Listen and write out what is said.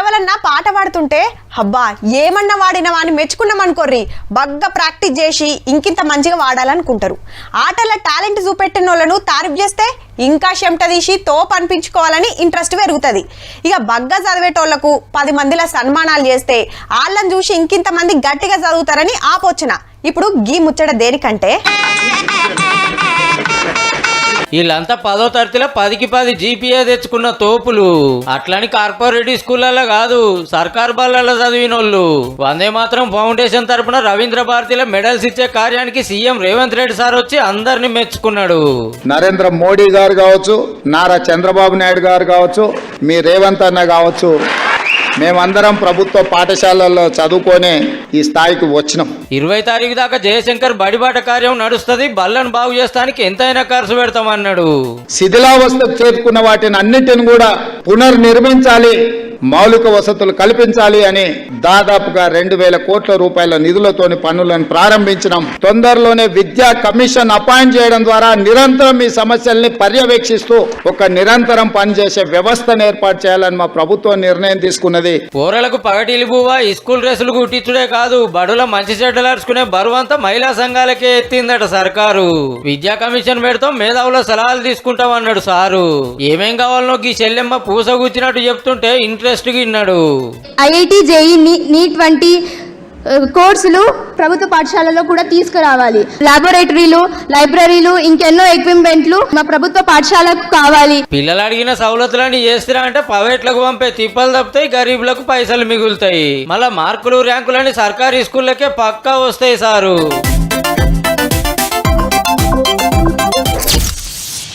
ఎవరన్నా పాట పాడుతుంటే అబ్బా ఏమన్నా వాడినవా అని మెచ్చుకున్నామనుకోర్రి బాగా ప్రాక్టీస్ చేసి ఇంకింత మంచిగా వాడాలనుకుంటారు. ఆటల టాలెంట్ చూపెట్టిన వాళ్ళను తారీఫ్ చేస్తే ఇంకా చెమట తీసి తోపు అనిపించుకోవాలని ఇంట్రెస్ట్ పెరుగుతుంది. ఇక బగ్గా చదివేటోళ్లకు 10 మందిల సన్మానాలు చేస్తే వాళ్ళని చూసి ఇంకింత మంది గట్టిగా చదువుతారని ఆపోచన. ఇప్పుడు గీ ముచ్చట దేనికంటే వీళ్ళంతా 10వ తరగతిలో 10కి 10 జీపీఏ తెచ్చుకున్న తోపులు. అట్లని కార్పొరేట్ స్కూళ్ళల్లో కాదు, సర్కార్ బళ్ళల్లో చదివినోళ్ళు. వందే మాత్రం ఫౌండేషన్ తరపున రవీంద్ర భారతిలో మెడల్స్ ఇచ్చే కార్యానికి సీఎం రేవంత్ రెడ్డి సార్ వచ్చి అందరిని మెచ్చుకున్నాడు. నరేంద్ర మోడీ గారు కావచ్చు, నారా చంద్రబాబు నాయుడు గారు కావచ్చు, మీ రేవంత్ అన్న కావచ్చు, మేమందరం ప్రభుత్వ పాఠశాలల్లో చదువుకొని ఈ స్థాయికి వచ్చినాం. 20వ తారీఖు దాకా జయశంకర్ బడిబాట కార్యం నడుస్తుంది, బళ్ళను బాగు చేస్తానికి ఎంతైనా ఖర్చు పెడతామన్నాడు. శిథిలావస్థకు చేరుకున్న వాటిని అన్నిటిని కూడా పునర్నిర్మించాలి, మౌలిక వసతులు కల్పించాలి అని దాదాపుగా 2,000 కోట్ల రూపాయల నిధులతోని పనులను ప్రారంభించినాం. తొందరలోనే విద్యా కమిషన్ అపాయింట్ చేయడం ద్వారా నిరంతరం ఈ సమస్యల్ని పర్యవేక్షిస్తూ ఒక నిరంతరం పనిచేసే వ్యవస్థను ఏర్పాటు చేయాలని మా ప్రభుత్వం నిర్ణయం తీసుకున్నది. పోరలకు పగటిలు బువ్వా ఈ స్కూల్ డ్రెస్సులు కుట్టించుడే కాదు, బడుల మంచి చెడ్డలార్చుకునే బరువంతా మహిళా సంఘాలకే ఎత్తిందట సర్కారు. విద్యా కమిషన్ పెడతాం, మేధావుల సలహాలు తీసుకుంటాం అన్నాడు సారు. ఏమేం కావాలనో ఈ చెల్లెమ్మ పూసగుచ్చినట్టు చెప్తుంటే ఇంట్రెస్ట్ విన్నాడు. ఐఐటి జేఈ నీట్ వంటి కోర్సులు ప్రభుత్వ పాఠశాలలో కూడా తీసుకురావాలి. లాబొరేటరీలు, లైబ్రరీలు, ఇంకెన్నో ఎక్విప్మెంట్లు మా ప్రభుత్వ పాఠశాలకు కావాలి. పిల్లలు అడిగిన సవలతులని చేస్తారా అంటే ప్రైవేట్లకు పంపే తిప్పలు తప్పుతాయి, గరీబులకు పైసలు మిగులుతాయి. మళ్ళా మార్కులు ర్యాంకులని సర్కారీ స్కూళ్ళకే పక్కా వస్తాయి సారు.